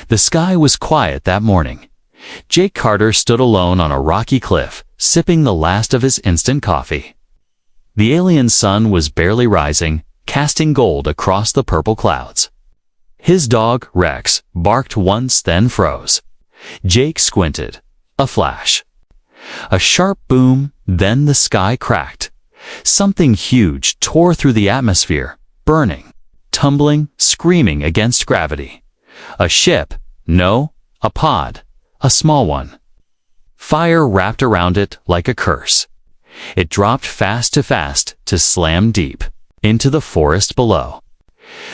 The sky was quiet that morning. Jake Carter stood alone on a rocky cliff, sipping the last of his instant coffee. The alien sun was barely rising, casting gold across the purple clouds. His dog, Rex, barked once, then froze. Jake squinted. A flash. A sharp boom, then the sky cracked. Something huge tore through the atmosphere, burning, tumbling, screaming against gravity. A ship? No, a pod. A small one. Fire wrapped around it like a curse. It dropped fast to slam deep into the forest below.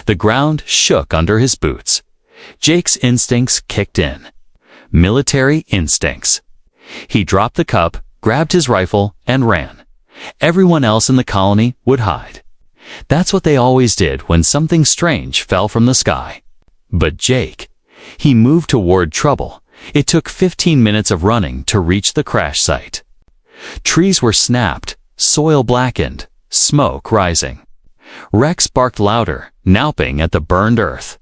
The ground shook under his boots. Jake's instincts kicked in. Military instincts. He dropped the cup, grabbed his rifle, and ran. Everyone else in the colony would hide. That's what they always did when something strange fell from the sky. But Jake, he moved toward trouble. It took 15 minutes of running to reach the crash site. Trees were snapped, soil blackened, smoke rising. Rex barked louder, napping at the burned earth.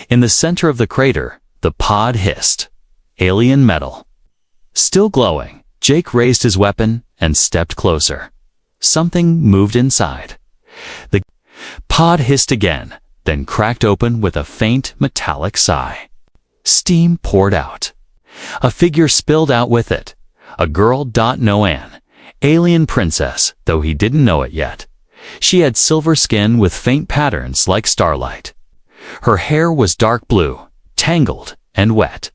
In the center of the crater, the pod hissed. Alien metal. Still glowing, Jake raised his weapon and stepped closer. Something moved inside. The pod hissed again, then cracked open with a faint metallic sigh. Steam poured out. A figure spilled out with it. A girl. Noan, alien princess, though he didn't know it yet. She had silver skin with faint patterns like starlight. Her hair was dark blue, tangled and wet.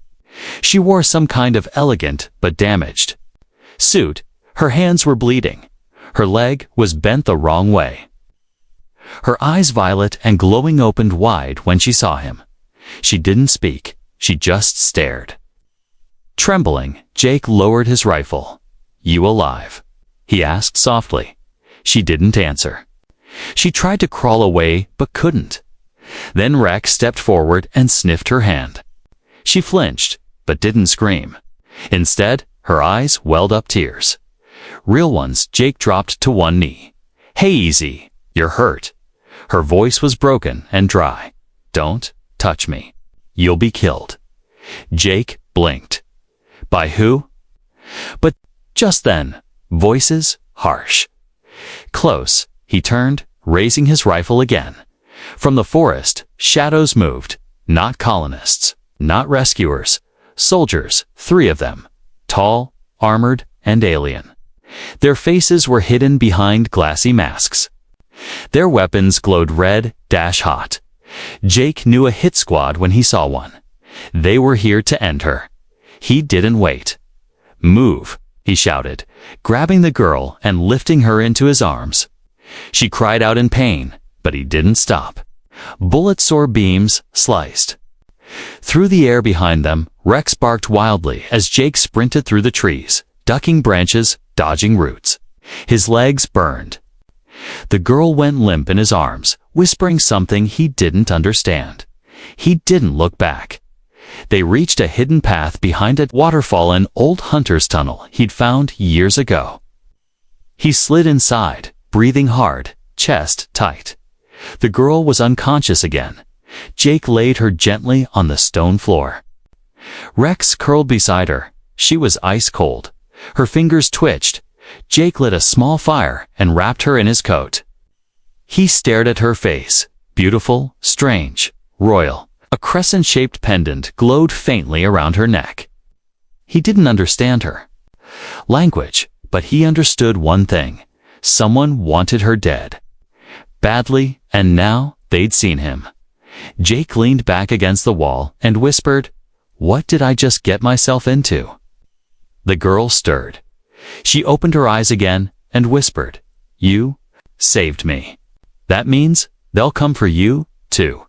She wore some kind of elegant but damaged suit. Her hands were bleeding. Her leg was bent the wrong way. Her eyes, violet and glowing, opened wide when she saw him. She didn't speak. She just stared. Trembling, Jake lowered his rifle. "You alive?" he asked softly. She didn't answer. She tried to crawl away but couldn't. Then Rex stepped forward and sniffed her hand. She flinched but didn't scream. Instead, her eyes welled up tears. Real ones. Jake dropped to one knee. "Hey, easy. You're hurt." Her voice was broken and dry. "Don't touch me. You'll be killed." Jake blinked. By who? But just then, voices, harsh. Close, he turned, raising his rifle again. From the forest, shadows moved. Not colonists, not rescuers. Soldiers, 3 of them. Tall, armored, and alien. Their faces were hidden behind glassy masks. Their weapons glowed red, hot. Jake knew a hit squad when he saw one. They were here to end her. He didn't wait. "Move," he shouted, grabbing the girl and lifting her into his arms. She cried out in pain, but he didn't stop. Bullet-sore beams sliced. Through the air behind them, Rex barked wildly as Jake sprinted through the trees, ducking branches, dodging roots. His legs burned. The girl went limp in his arms, whispering something he didn't understand. He didn't look back. They reached a hidden path behind a waterfall, an old hunter's tunnel he'd found years ago. He slid inside, breathing hard, chest tight. The girl was unconscious again. Jake laid her gently on the stone floor. Rex curled beside her. She was ice cold. Her fingers twitched. Jake lit a small fire and wrapped her in his coat. He stared at her face, beautiful, strange, royal. A crescent-shaped pendant glowed faintly around her neck. He didn't understand her language, but he understood one thing. Someone wanted her dead. Badly, and now they'd seen him. Jake leaned back against the wall and whispered, "What did I just get myself into?" The girl stirred. She opened her eyes again and whispered, "You saved me. That means they'll come for you, too."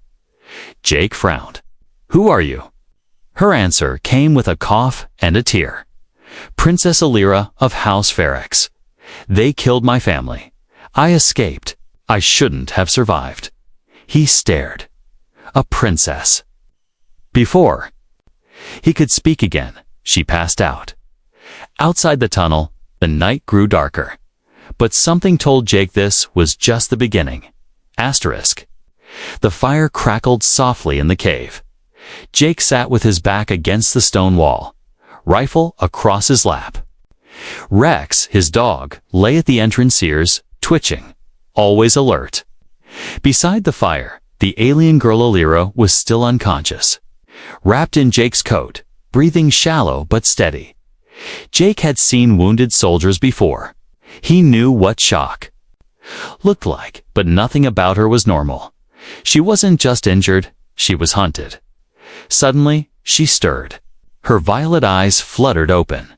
Jake frowned. "Who are you?" Her answer came with a cough and a tear. "Princess Alira of House Ferex. They killed my family. I escaped. I shouldn't have survived." He stared. A princess. Before he could speak again, she passed out. Outside the tunnel, the night grew darker. But something told Jake this was just the beginning. Asterisk. The fire crackled softly in the cave. Jake sat with his back against the stone wall, rifle across his lap. Rex, his dog, lay at the entrance ears, twitching, always alert. Beside the fire, the alien girl Alira was still unconscious, wrapped in Jake's coat, breathing shallow but steady. Jake had seen wounded soldiers before. He knew what shock looked like, but nothing about her was normal. She wasn't just injured, she was hunted. Suddenly, she stirred. Her violet eyes fluttered open.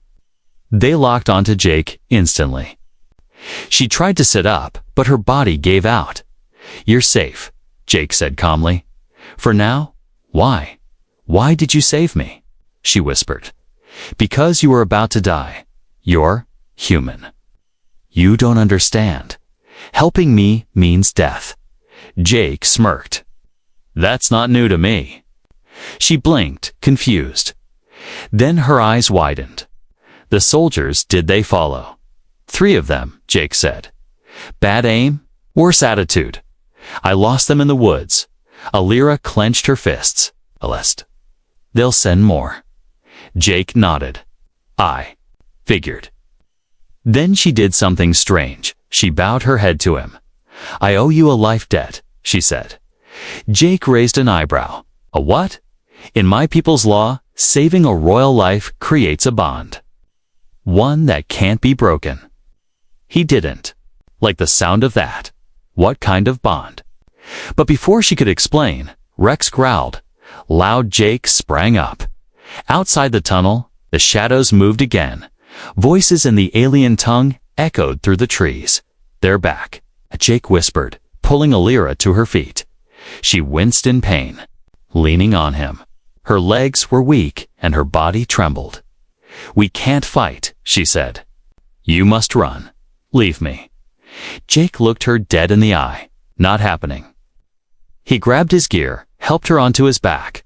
They locked onto Jake instantly. She tried to sit up, but her body gave out. "You're safe," Jake said calmly. "For now? Why? Why did you save me?" she whispered. "Because you were about to die. You're human. You don't understand. Helping me means death." Jake smirked. "That's not new to me." She blinked, confused. Then her eyes widened. "The soldiers, did they follow?" "3 of them," Jake said. "Bad aim? Worse attitude. I lost them in the woods." Alira clenched her fists. "Alest. They'll send more." Jake nodded. "I figured." Then she did something strange. She bowed her head to him. "I owe you a life debt," she said. Jake raised an eyebrow. "A what?" "In my people's law, saving a royal life creates a bond. One that can't be broken." He didn't like the sound of that. What kind of bond? But before she could explain, Rex growled. Loud Jake sprang up. Outside the tunnel, the shadows moved again. Voices in the alien tongue echoed through the trees. "They're back," Jake whispered, pulling Alira to her feet. She winced in pain, leaning on him. Her legs were weak and her body trembled. "We can't fight," she said. "You must run. Leave me." Jake looked her dead in the eye. Not happening. He grabbed his gear, helped her onto his back,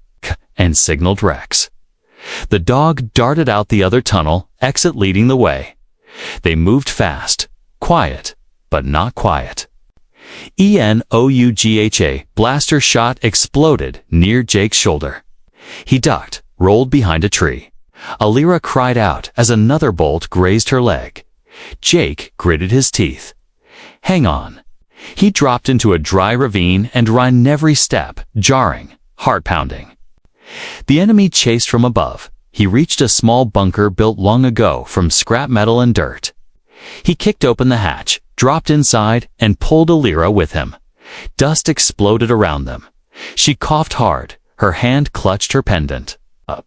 and signaled Rex. The dog darted out the other tunnel, exit leading the way. They moved fast, quiet, but not quiet. ENOUGHA blaster shot exploded near Jake's shoulder. He ducked, rolled behind a tree. Alira cried out as another bolt grazed her leg. Jake gritted his teeth. "Hang on." He dropped into a dry ravine and ran every step, jarring, heart-pounding. The enemy chased from above. He reached a small bunker built long ago from scrap metal and dirt. He kicked open the hatch, dropped inside, and pulled Alira with him. Dust exploded around them. She coughed hard. Her hand clutched her pendant. Up.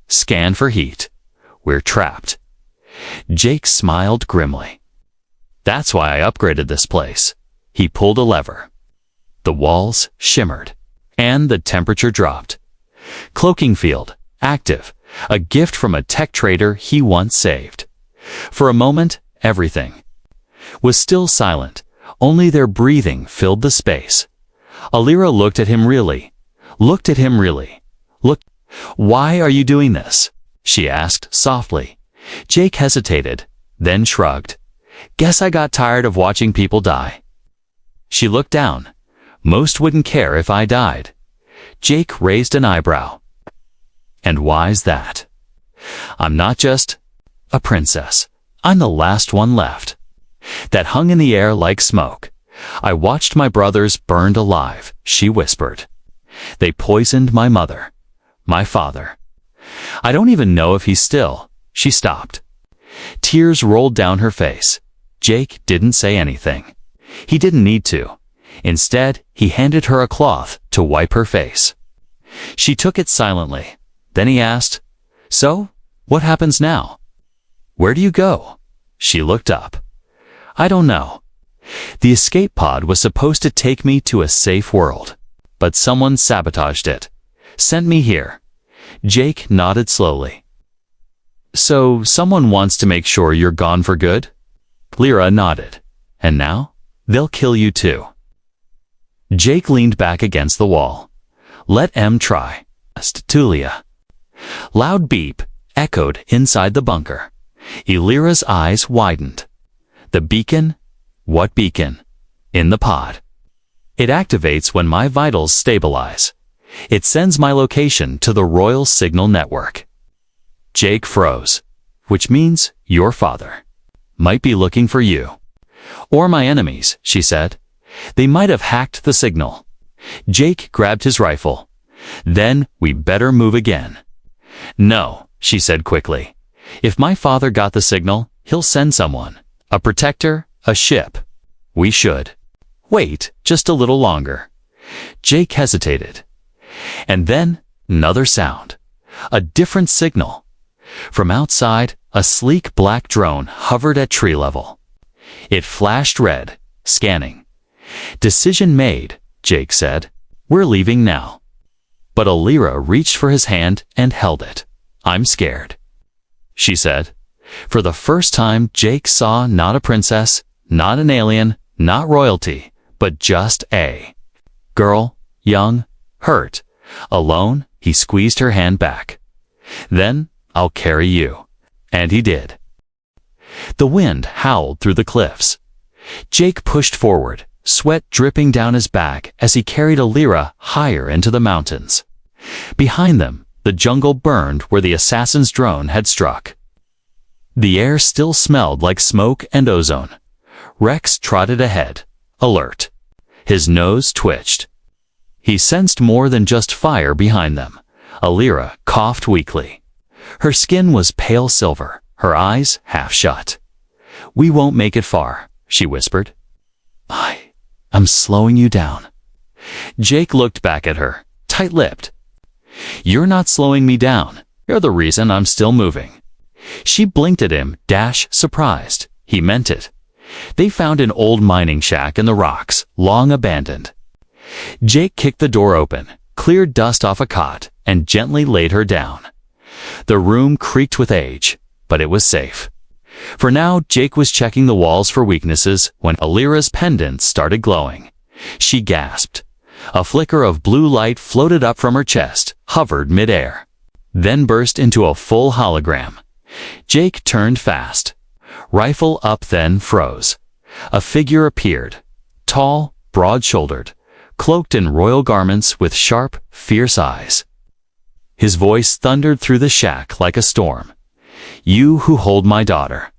Scan for heat. "We're trapped." Jake smiled grimly. "That's why I upgraded this place." He pulled a lever. The walls shimmered, and the temperature dropped. Cloaking field, active, a gift from a tech trader he once saved. For a moment, everything was still silent. Only their breathing filled the space. Alira looked at him really. "Look, why are you doing this?" she asked softly. Jake hesitated, then shrugged. "Guess I got tired of watching people die." She looked down. "Most wouldn't care if I died." Jake raised an eyebrow. "And why's that?" "I'm not just a princess. I'm the last one left." That hung in the air like smoke. "I watched my brothers burned alive," she whispered. "They poisoned my mother, my father. I don't even know if he's still." She stopped. Tears rolled down her face. Jake didn't say anything. He didn't need to. Instead, he handed her a cloth to wipe her face. She took it silently. Then he asked, "So, what happens now? Where do you go?" She looked up. "I don't know. The escape pod was supposed to take me to a safe world, but someone sabotaged it. Sent me here." Jake nodded slowly. "So, someone wants to make sure you're gone for good?" Lyra nodded. "And now? They'll kill you too." Jake leaned back against the wall. "Let M try." Tulia. Loud beep echoed inside the bunker. Elira's eyes widened. "The beacon? What beacon?" "In the pod. It activates when my vitals stabilize." It sends my location to the Royal Signal Network. Jake froze, which means your father might be looking for you. Or my enemies, she said. They might have hacked the signal. Jake grabbed his rifle. Then we better move again. No, she said quickly. If my father got the signal, he'll send someone. A protector, a ship. We should wait just a little longer. Jake hesitated. And then another sound. A different signal. From outside, a sleek black drone hovered at tree level. It flashed red, scanning. Decision made, Jake said. We're leaving now. But Alira reached for his hand and held it. I'm scared, she said. For the first time, Jake saw not a princess, not an alien, not royalty, but just a girl, young, hurt. Alone, he squeezed her hand back. Then, I'll carry you. And he did. The wind howled through the cliffs. Jake pushed forward, sweat dripping down his back as he carried Alira higher into the mountains. Behind them, the jungle burned where the assassin's drone had struck. The air still smelled like smoke and ozone. Rex trotted ahead, alert. His nose twitched. He sensed more than just fire behind them. Alira coughed weakly. Her skin was pale silver, her eyes half shut. We won't make it far, she whispered. I'm slowing you down. Jake looked back at her, tight-lipped. You're not slowing me down. You're the reason I'm still moving. She blinked at him, surprised. He meant it. They found an old mining shack in the rocks, long abandoned. Jake kicked the door open, cleared dust off a cot, and gently laid her down. The room creaked with age, but it was safe. For now, Jake was checking the walls for weaknesses when Alira's pendant started glowing. She gasped. A flicker of blue light floated up from her chest, hovered mid-air, then burst into a full hologram. Jake turned fast. Rifle up, then froze. A figure appeared, tall, broad-shouldered, cloaked in royal garments with sharp, fierce eyes. His voice thundered through the shack like a storm. You who hold my daughter.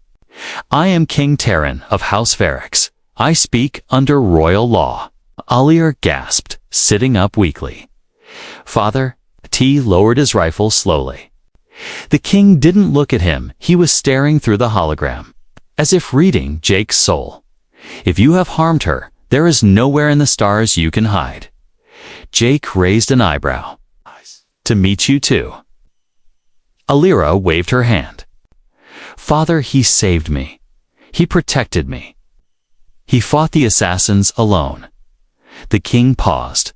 I am King Terran of House Ferrex. I speak under royal law. Alir gasped, sitting up weakly. Father, T lowered his rifle slowly. The king didn't look at him. He was staring through the hologram, as if reading Jake's soul. If you have harmed her, there is nowhere in the stars you can hide. Jake raised an eyebrow. To meet you too. Alira waved her hand. Father, he saved me. He protected me. He fought the assassins alone. The king paused.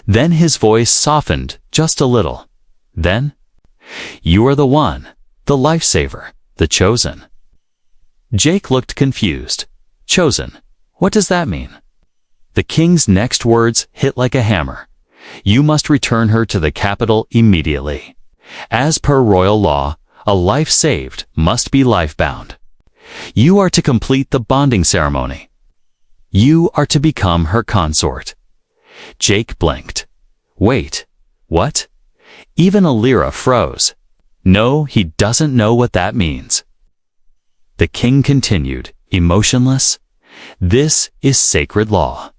Then his voice softened just a little. Then, you are the one, the lifesaver, the chosen. Jake looked confused. Chosen? What does that mean? The king's next words hit like a hammer. You must return her to the capital immediately. As per royal law, a life saved must be life-bound. You are to complete the bonding ceremony. You are to become her consort. Jake blinked. Wait, what? Even Alira froze. No, he doesn't know what that means. The king continued, emotionless. This is sacred law.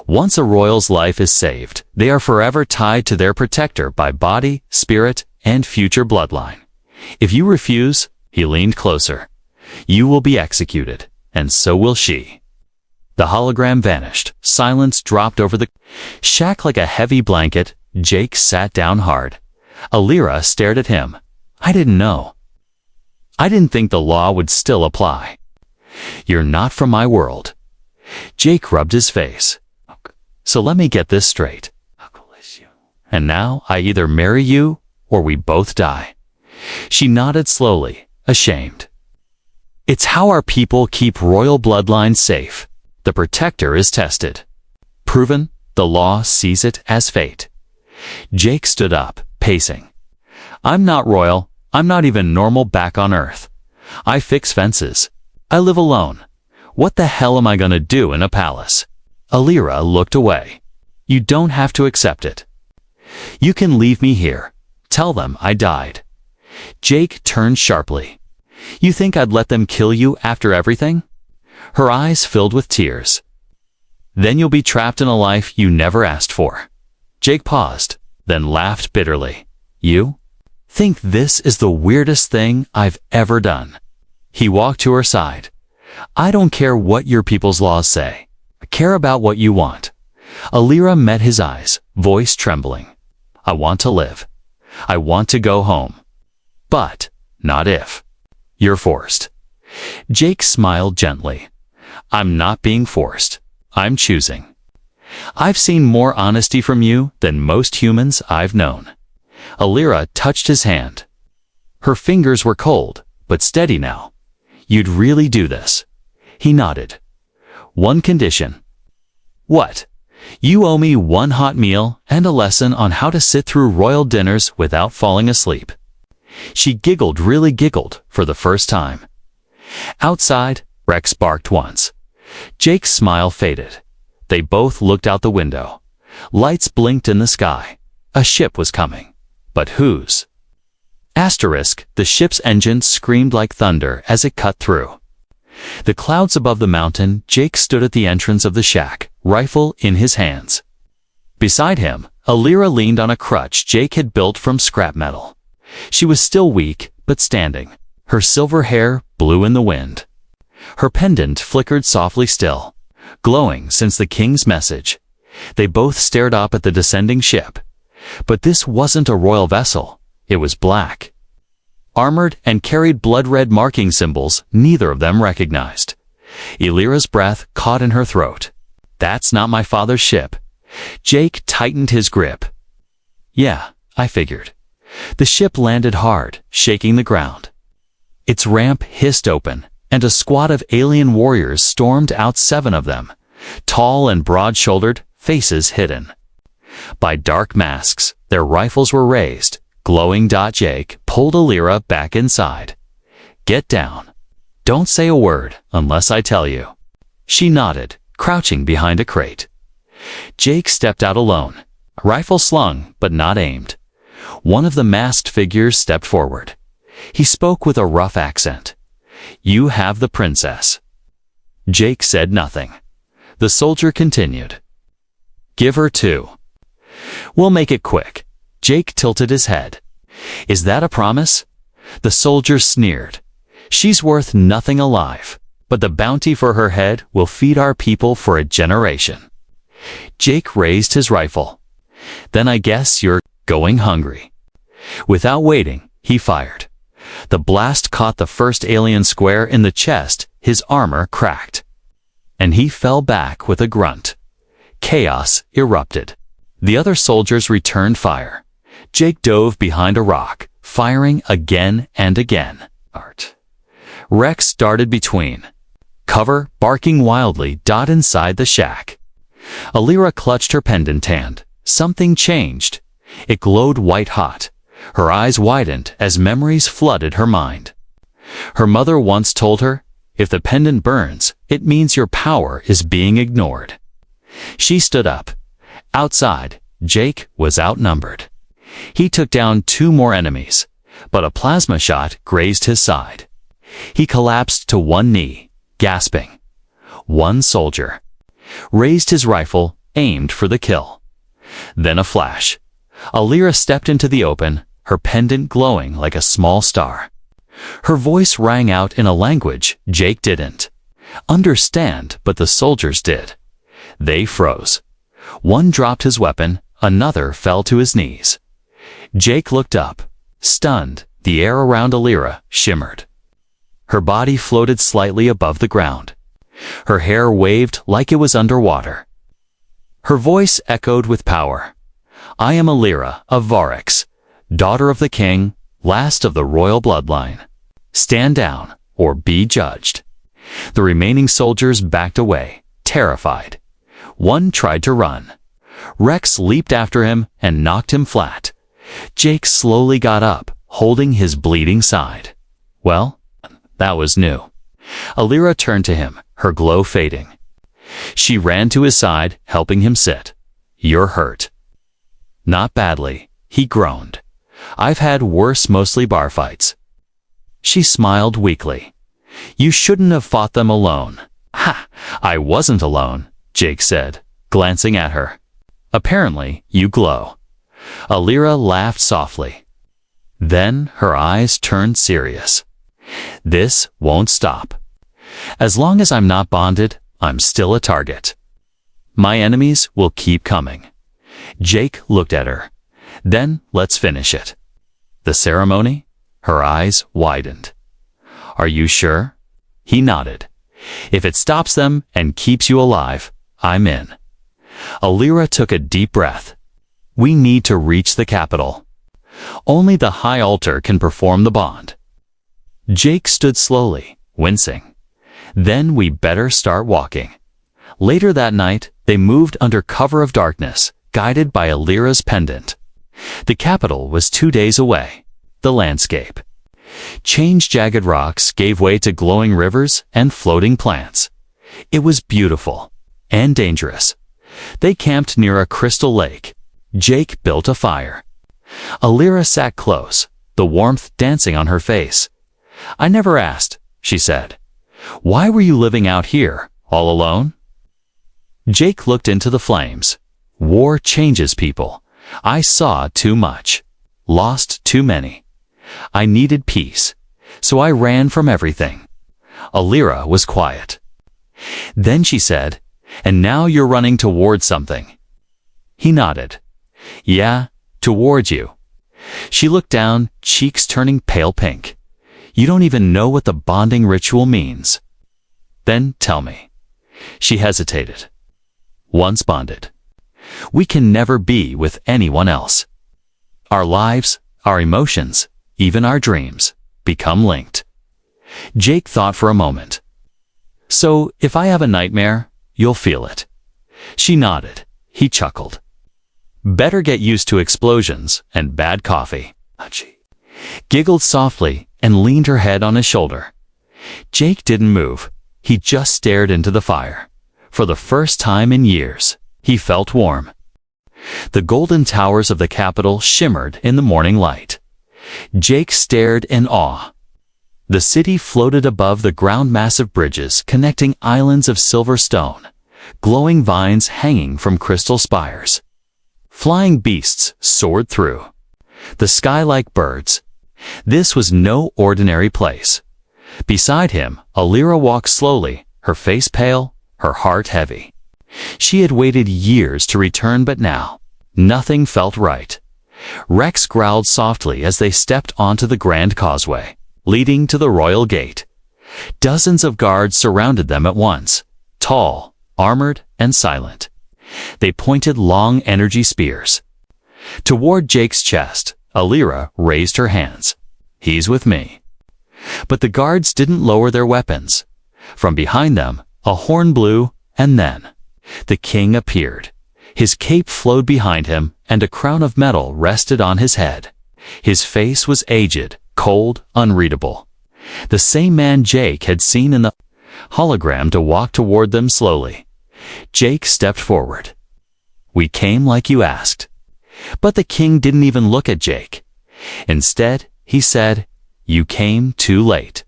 Once a royal's life is saved, they are forever tied to their protector by body, spirit, and future bloodline. If you refuse, he leaned closer, you will be executed, and so will she. The hologram vanished. Silence dropped over the shack like a heavy blanket. Jake sat down hard. Alira stared at him. I didn't know. I didn't think the law would still apply. You're not from my world. Jake rubbed his face. So let me get this straight. And now I either marry you or we both die. She nodded slowly, ashamed. It's how our people keep royal bloodlines safe. The protector is tested. Proven, the law sees it as fate. Jake stood up, pacing. I'm not royal. I'm not even normal back on Earth. I fix fences. I live alone. What the hell am I gonna do in a palace? Alira looked away. You don't have to accept it. You can leave me here. Tell them I died. Jake turned sharply. You think I'd let them kill you after everything? Her eyes filled with tears. Then you'll be trapped in a life you never asked for. Jake paused, then laughed bitterly. You think this is the weirdest thing I've ever done? He walked to her side. I don't care what your people's laws say. I care about what you want. Alira met his eyes, voice trembling. I want to live. I want to go home. But not if you're forced. Jake smiled gently. I'm not being forced. I'm choosing. I've seen more honesty from you than most humans I've known. Alira touched his hand. Her fingers were cold, but steady now. You'd really do this? He nodded. One condition. What? You owe me one hot meal and a lesson on how to sit through royal dinners without falling asleep. She giggled, really giggled, for the first time. Outside, Rex barked once. Jake's smile faded. They both looked out the window. Lights blinked in the sky. A ship was coming. But whose? Asterisk, the ship's engine screamed like thunder as it cut through. The clouds above the mountain, Jake stood at the entrance of the shack, rifle in his hands. Beside him, Alira leaned on a crutch Jake had built from scrap metal. She was still weak, but standing. Her silver hair blew in the wind. Her pendant flickered softly still, glowing since the king's message. They both stared up at the descending ship. But this wasn't a royal vessel. It was black. Armored and carried blood-red marking symbols neither of them recognized. Alira's breath caught in her throat. That's not my father's ship. Jake tightened his grip. Yeah, I figured. The ship landed hard, shaking the ground. Its ramp hissed open, and a squad of alien warriors stormed out, 7 of them, tall and broad-shouldered, faces hidden by dark masks. Their rifles were raised, glowing. Jake pulled Alira back inside. Get down. Don't say a word unless I tell you. She nodded, crouching behind a crate. Jake stepped out alone, a rifle slung but not aimed. One of the masked figures stepped forward. He spoke with a rough accent. You have the princess. Jake said nothing. The soldier continued. Give her 2. We'll make it quick. Jake tilted his head. Is that a promise? The soldier sneered. She's worth nothing alive, but the bounty for her head will feed our people for a generation. Jake raised his rifle. Then I guess you're going hungry. Without waiting, he fired. The blast caught the first alien square in the chest. His armor cracked, and he fell back with a grunt. Chaos erupted. The other soldiers returned fire. Jake dove behind a rock, firing again and again. Rex darted between. Cover, barking wildly, inside the shack. Alira clutched her pendant hand. Something changed. It glowed white-hot. Her eyes widened as memories flooded her mind. Her mother once told her, if the pendant burns, it means your power is being ignored. She stood up. Outside, Jake was outnumbered. He took down 2 more enemies, but a plasma shot grazed his side. He collapsed to one knee, gasping. One soldier raised his rifle, aimed for the kill. Then a flash. Alira stepped into the open, her pendant glowing like a small star. Her voice rang out in a language Jake didn't understand, but the soldiers did. They froze. One dropped his weapon, another fell to his knees. Jake looked up, stunned. The air around Alira shimmered. Her body floated slightly above the ground. Her hair waved like it was underwater. Her voice echoed with power. I am Alira of Varix, daughter of the king, last of the royal bloodline. Stand down, or be judged. The remaining soldiers backed away, terrified. One tried to run. Rex leaped after him and knocked him flat. Jake slowly got up, holding his bleeding side. Well, that was new. Alira turned to him, her glow fading. She ran to his side, helping him sit. You're hurt. Not badly, he groaned. I've had worse, mostly bar fights. She smiled weakly. You shouldn't have fought them alone. Ha! I wasn't alone, Jake said, glancing at her. Apparently, you glow. Alira laughed softly. Then her eyes turned serious. This won't stop. As long as I'm not bonded, I'm still a target. My enemies will keep coming. Jake looked at her. Then let's finish it. The ceremony? Her eyes widened. Are you sure? He nodded. If it stops them and keeps you alive, I'm in. Alira took a deep breath. We need to reach the capital. Only the High Altar can perform the bond. Jake stood slowly, wincing. Then we better start walking. Later that night, they moved under cover of darkness, guided by Alira's pendant. The capital was 2 days away. The landscape. Changed jagged rocks gave way to glowing rivers and floating plants. It was beautiful and dangerous. They camped near a crystal lake. Jake built a fire. Alira sat close, the warmth dancing on her face. I never asked, she said. Why were you living out here, all alone? Jake looked into the flames. War changes people. I saw too much. Lost too many. I needed peace, so I ran from everything. Alira was quiet. Then she said, and now you're running toward something. He nodded. Yeah, toward you. She looked down, cheeks turning pale pink. You don't even know what the bonding ritual means. Then tell me. She hesitated. Once bonded, we can never be with anyone else. Our lives, our emotions, even our dreams, become linked. Jake thought for a moment. So, if I have a nightmare, you'll feel it. She nodded. He chuckled. Better get used to explosions and bad coffee. She giggled softly and leaned her head on his shoulder. Jake didn't move. He just stared into the fire. For the first time in years, he felt warm. The golden towers of the capital shimmered in the morning light. Jake stared in awe. The city floated above the ground, massive bridges connecting islands of silver stone, glowing vines hanging from crystal spires. Flying beasts soared through the sky like birds. This was no ordinary place. Beside him, Alira walked slowly, her face pale, her heart heavy. She had waited years to return, but now, nothing felt right. Rex growled softly as they stepped onto the grand causeway, leading to the royal gate. Dozens of guards surrounded them at once, tall, armored, and silent. They pointed long energy spears. Toward Jake's chest, Alira raised her hands. He's with me. But the guards didn't lower their weapons. From behind them, a horn blew, and then the king appeared. His cape flowed behind him, and a crown of metal rested on his head. His face was aged, cold, unreadable. The same man Jake had seen in the hologram to walk toward them slowly. Jake stepped forward. We came like you asked. But the king didn't even look at Jake. Instead, he said, You came too late.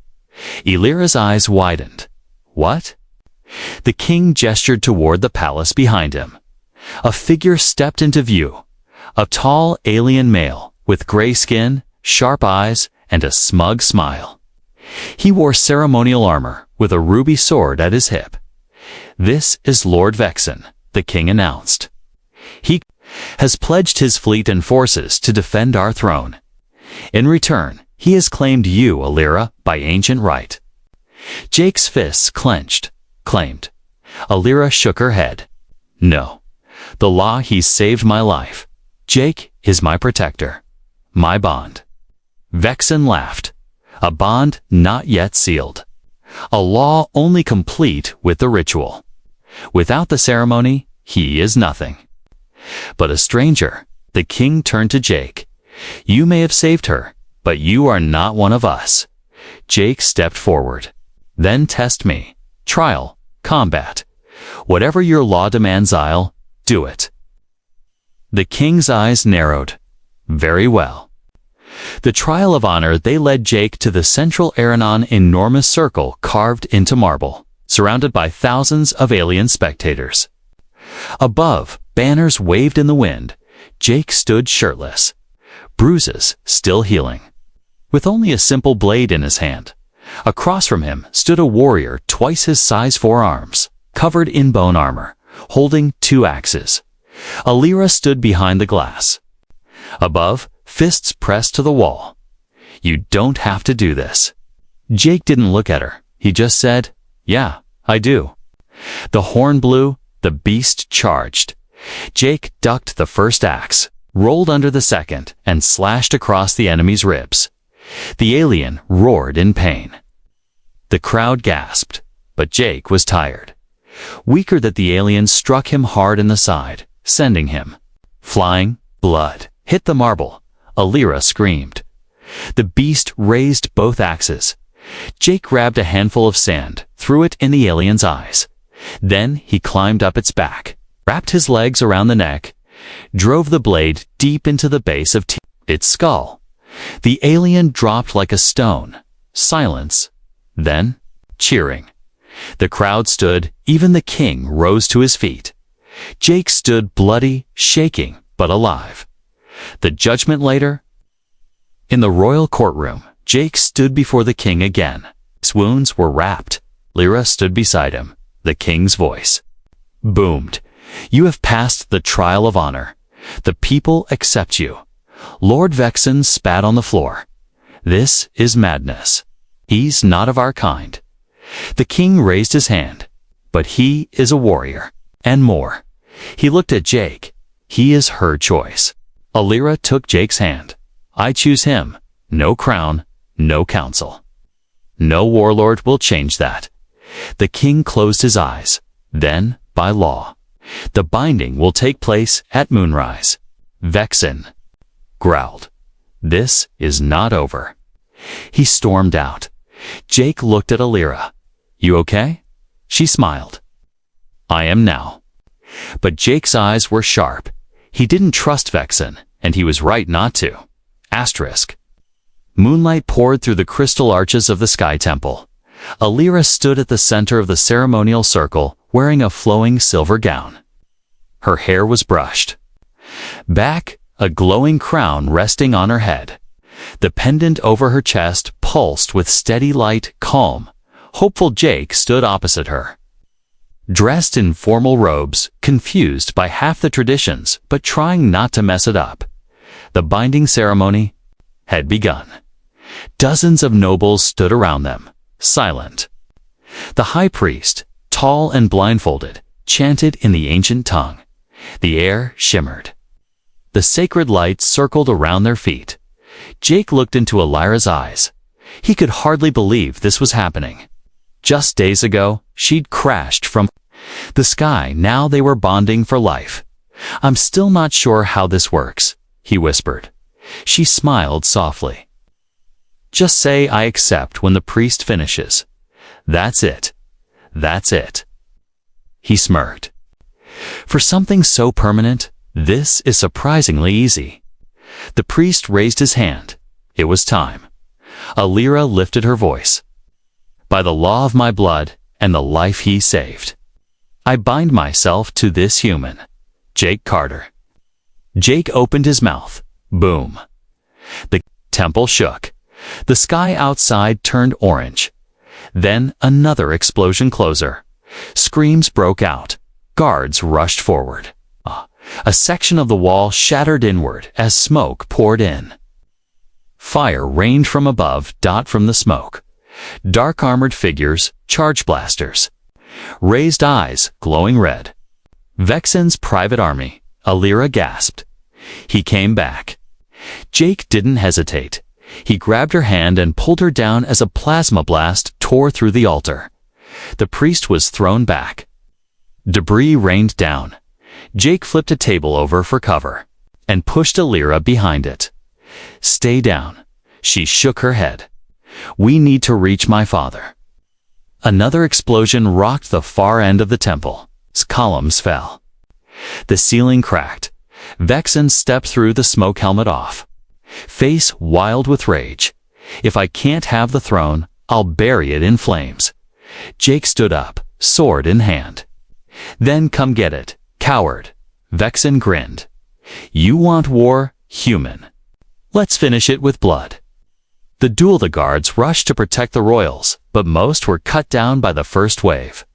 Alira's eyes widened. What? The king gestured toward the palace behind him. A figure stepped into view. A tall alien male with gray skin, sharp eyes, and a smug smile. He wore ceremonial armor with a ruby sword at his hip. This is Lord Vexen, the king announced. He has pledged his fleet and forces to defend our throne. In return, he has claimed you, Alira, by ancient right. Jake's fists clenched, claimed. Alira shook her head. No. The law, he saved my life. Jake is my protector. My bond. Vexen laughed. A bond not yet sealed. A law only complete with the ritual. Without the ceremony, he is nothing. But a stranger, the king turned to Jake. You may have saved her, but you are not one of us. Jake stepped forward. Then test me. Trial, combat. Whatever your law demands, I'll do it. The king's eyes narrowed. Very well. The trial of honor, they led Jake to the central Aranon enormous circle carved into marble, surrounded by thousands of alien spectators. Above, banners waved in the wind. Jake stood shirtless, bruises still healing, with only a simple blade in his hand. Across from him stood a warrior twice his size, 4 arms, covered in bone armor, holding 2 axes. Alira stood behind the glass. Above, fists pressed to the wall. You don't have to do this. Jake didn't look at her. He just said, yeah, I do. The horn blew. The beast charged. Jake ducked the first axe, rolled under the second, and slashed across the enemy's ribs. The alien roared in pain. The crowd gasped, but Jake was tired. Weaker, that the alien struck him hard in the side, sending him flying. Blood hit the marble. Alira screamed. The beast raised both axes. Jake grabbed a handful of sand, threw it in the alien's eyes. Then he climbed up its back, wrapped his legs around the neck, drove the blade deep into the base of its skull. The alien dropped like a stone. Silence. Then, cheering. The crowd stood. Even the king rose to his feet. Jake stood bloody, shaking, but alive. The judgment later. In the royal courtroom, Jake stood before the king again. His wounds were wrapped. Lyra stood beside him. The king's voice boomed. You have passed the trial of honor. The people accept you. Lord Vexen spat on the floor. This is madness. He's not of our kind. The king raised his hand. But he is a warrior. And more. He looked at Jake. He is her choice. Alira took Jake's hand. I choose him. No crown, no council. No warlord will change that. The king closed his eyes. Then, by law, the binding will take place at moonrise. Vexen growled. This is not over. He stormed out. Jake looked at Alira. You okay? She smiled. I am now. But Jake's eyes were sharp. He didn't trust Vexen, and he was right not to. Asterisk. Moonlight poured through the crystal arches of the Sky Temple. Alira stood at the center of the ceremonial circle, wearing a flowing silver gown. Her hair was brushed. Back, a glowing crown resting on her head. The pendant over her chest pulsed with steady light. Calm, hopeful Jake stood opposite her. Dressed in formal robes, confused by half the traditions, but trying not to mess it up. The binding ceremony had begun. Dozens of nobles stood around them, silent. The high priest, tall and blindfolded, chanted in the ancient tongue. The air shimmered. The sacred light circled around their feet. Jake looked into Alira's eyes. He could hardly believe this was happening. Just days ago, she'd crashed from the sky. Now they were bonding for life. I'm still not sure how this works, he whispered. She smiled softly. Just say I accept when the priest finishes. That's it. That's it. He smirked. For something so permanent, this is surprisingly easy. The priest raised his hand. It was time. Alira lifted her voice. By the law of my blood and the life he saved, I bind myself to this human, Jake Carter. Jake opened his mouth. Boom. The temple shook. The sky outside turned orange. Then another explosion closer. Screams broke out. Guards rushed forward. A section of the wall shattered inward as smoke poured in. Fire rained from above. From the smoke. Dark armored figures, charge blasters. Raised eyes, glowing red. Vexen's private army. Alira gasped. He came back. Jake didn't hesitate. He grabbed her hand and pulled her down as a plasma blast tore through the altar. The priest was thrown back. Debris rained down. Jake flipped a table over for cover and pushed Alira behind it. Stay down. She shook her head. We need to reach my father. Another explosion rocked the far end of the temple. Columns fell. The ceiling cracked. Vexen stepped through the smoke helmet off, face wild with rage. If I can't have the throne, I'll bury it in flames. Jake stood up, sword in hand. Then come get it, coward. Vexen grinned. You want war, human? Let's finish it with blood. The Duelda guards rushed to protect the royals, but most were cut down by the first wave.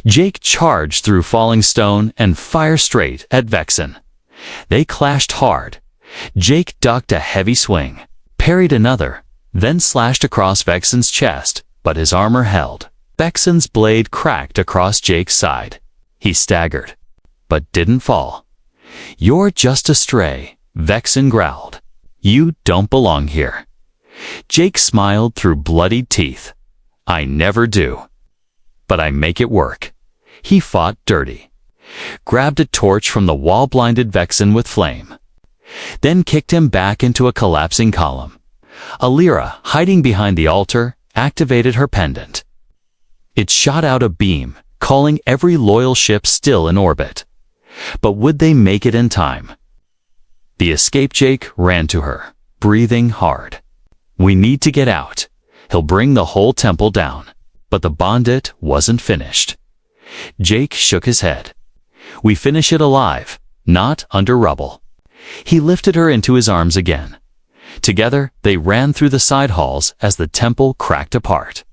Jake charged through falling stone and fired straight at Vexen. They clashed hard. Jake ducked a heavy swing, parried another, then slashed across Vexen's chest, but his armor held. Vexen's blade cracked across Jake's side. He staggered, but didn't fall. You're just a stray, Vexen growled. You don't belong here. Jake smiled through bloodied teeth. I never do. But I make it work. He fought dirty, grabbed a torch from the wall-blinded Vexen with flame, then kicked him back into a collapsing column. Alira, hiding behind the altar, activated her pendant. It shot out a beam, calling every loyal ship still in orbit. But would they make it in time? The escape Jake ran to her, breathing hard. We need to get out. He'll bring the whole temple down. But the bandit wasn't finished. Jake shook his head. We finish it alive, not under rubble. He lifted her into his arms again. Together, they ran through the side halls as the temple cracked apart.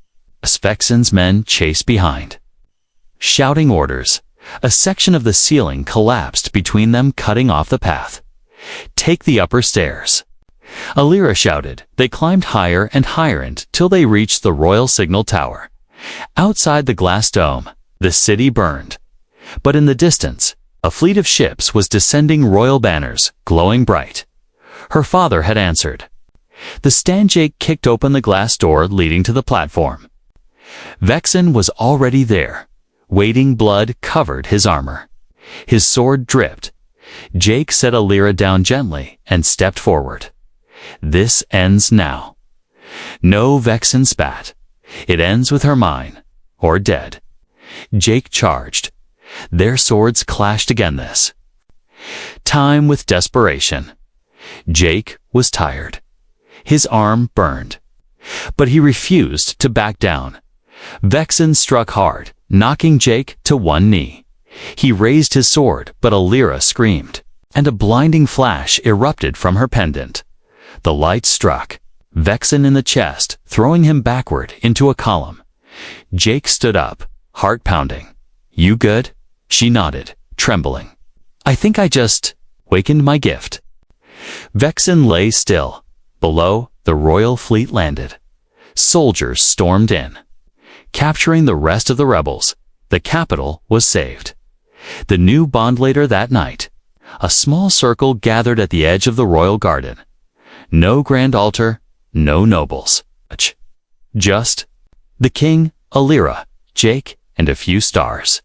Vexen's men chased behind, shouting orders. A section of the ceiling collapsed between them, cutting off the path. Take the upper stairs. Alira shouted. They climbed higher and higher until they reached the royal signal tower. Outside the glass dome, the city burned. But in the distance, a fleet of ships was descending, royal banners glowing bright. Her father had answered. The stand Jake kicked open the glass door leading to the platform. Vexen was already there, waiting. Blood covered his armor. His sword dripped. Jake set Alira down gently and stepped forward. This ends now. No, Vexen spat. It ends with her mine, or dead. Jake charged. Their swords clashed again this time with desperation. Jake was tired. His arm burned. But he refused to back down. Vexen struck hard, knocking Jake to one knee. He raised his sword, but Alira screamed, and a blinding flash erupted from her pendant. The light struck Vexen in the chest, throwing him backward into a column. Jake stood up, heart pounding. You good? She nodded, trembling. I think I just wakened my gift. Vexen lay still. Below, the royal fleet landed. Soldiers stormed in, capturing the rest of the rebels. The capital was saved. The new bond later that night. A small circle gathered at the edge of the royal garden. No grand altar, no nobles. Just the king, Alira, Jake, and a few stars.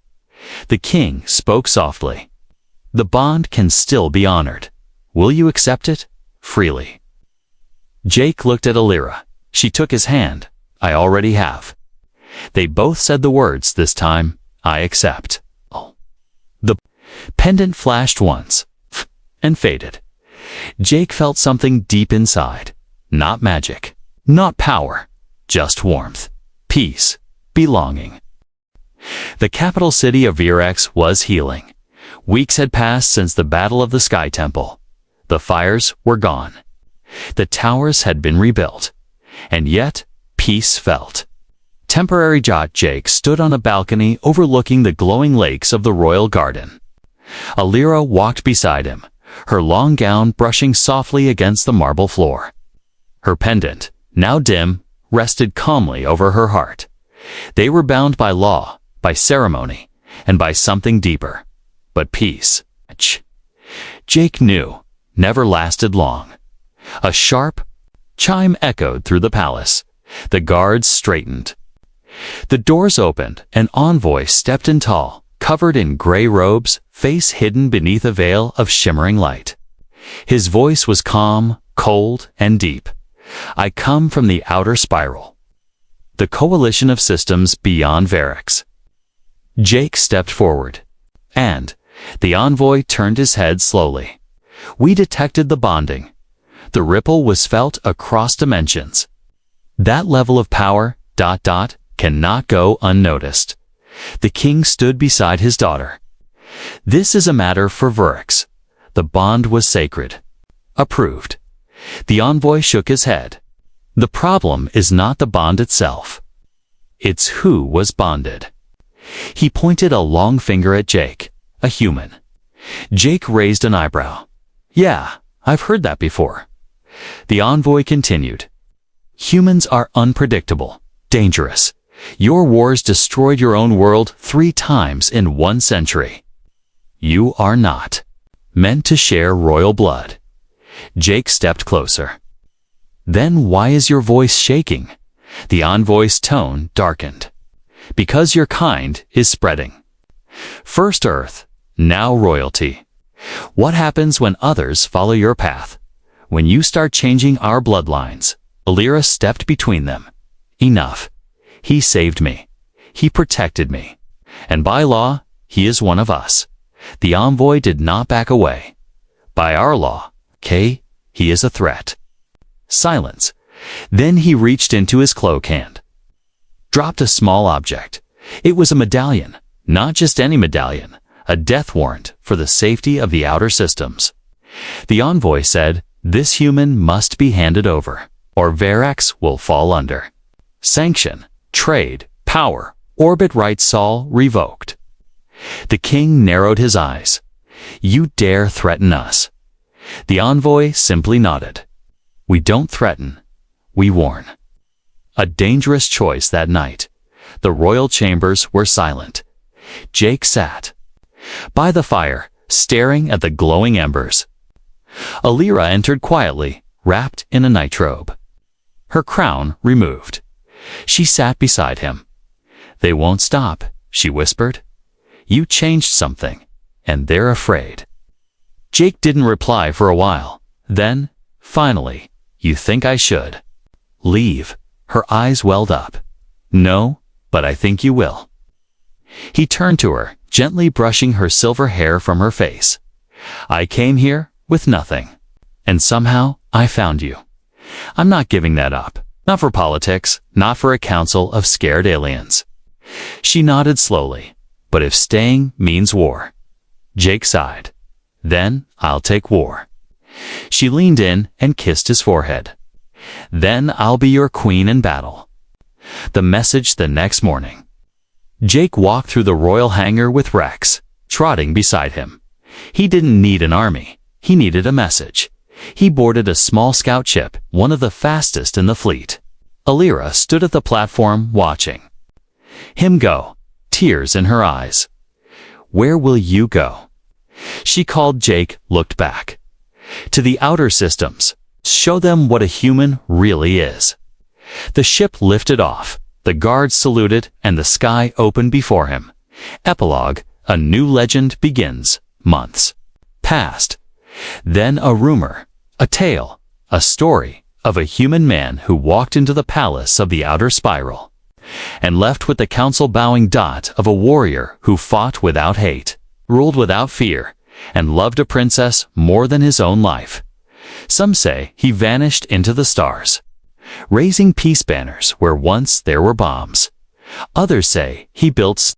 The king spoke softly. The bond can still be honored. Will you accept it? Freely. Jake looked at Alira. She took his hand. I already have. They both said the words this time. I accept. The pendant flashed once and faded. Jake felt something deep inside. Not magic, not power, just warmth, peace, belonging. The capital city of Virex was healing. Weeks had passed since the Battle of the Sky Temple. The fires were gone. The towers had been rebuilt. And yet, peace felt. Temporary Jake stood on a balcony overlooking the glowing lakes of the royal garden. Alira walked beside him, her long gown brushing softly against the marble floor. Her pendant, now dim, rested calmly over her heart. They were bound by law, by ceremony, and by something deeper. But peace, Jake knew, never lasted long. A sharp chime echoed through the palace. The guards straightened. The doors opened. An envoy stepped in tall, covered in gray robes, face hidden beneath a veil of shimmering light. His voice was calm, cold, and deep. I come from the outer spiral, the coalition of systems beyond Virex. Jake stepped forward, and the envoy turned his head slowly. We detected the bonding. The ripple was felt across dimensions. That level of power, cannot go unnoticed. The king stood beside his daughter. This is a matter for Vurix. The bond was sacred. Approved. The envoy shook his head. The problem is not the bond itself. It's who was bonded. He pointed a long finger at Jake, a human. Jake raised an eyebrow. Yeah, I've heard that before. The envoy continued. Humans are unpredictable, dangerous. Your wars destroyed your own world 3 times in 1 century. You are not meant to share royal blood. Jake stepped closer. Then why is your voice shaking? The envoy's tone darkened. Because your kind is spreading. First Earth, now royalty. What happens when others follow your path? When you start changing our bloodlines? Alira stepped between them. Enough. He saved me. He protected me. And by law, he is one of us. The envoy did not back away. By our law, he is a threat. Silence. Then he reached into his cloak hand. Dropped a small object. It was a medallion. Not just any medallion. A death warrant for the safety of the outer systems. The envoy said, this human must be handed over, or Verax will fall under. Sanction, trade, power, orbit rights all revoked. The king narrowed his eyes. You dare threaten us? The envoy simply nodded. We don't threaten, we warn. A dangerous choice that night. The royal chambers were silent. Jake sat by the fire, staring at the glowing embers. Alira entered quietly, wrapped in a nightrobe. Her crown removed. She sat beside him. They won't stop, she whispered. You changed something, and they're afraid. Jake didn't reply for a while. Then, finally, you think I should leave? Her eyes welled up. No, but I think you will. He turned to her, gently brushing her silver hair from her face. I came here with nothing, and somehow I found you. I'm not giving that up. Not for politics, not for a council of scared aliens. She nodded slowly. But if staying means war. Jake sighed. Then I'll take war. She leaned in and kissed his forehead. Then I'll be your queen in battle. The message the next morning. Jake walked through the royal hangar with Rex, trotting beside him. He didn't need an army. He needed a message. He boarded a small scout ship, one of the fastest in the fleet. Alira stood at the platform watching him go, tears in her eyes. Where will you go? She called. Jake looked back. To the outer systems. Show them what a human really is. The ship lifted off. The guards saluted and the sky opened before him. Epilogue. A new legend begins. Months passed. Then a rumor, a tale, a story of a human man who walked into the palace of the outer spiral and left with the council bowing of a warrior who fought without hate, ruled without fear, and loved a princess more than his own life. Some say he vanished into the stars, raising peace banners where once there were bombs. Others say he built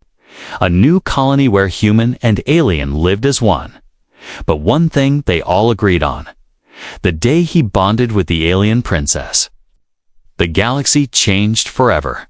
a new colony where human and alien lived as one. But one thing they all agreed on. The day he bonded with the alien princess, the galaxy changed forever.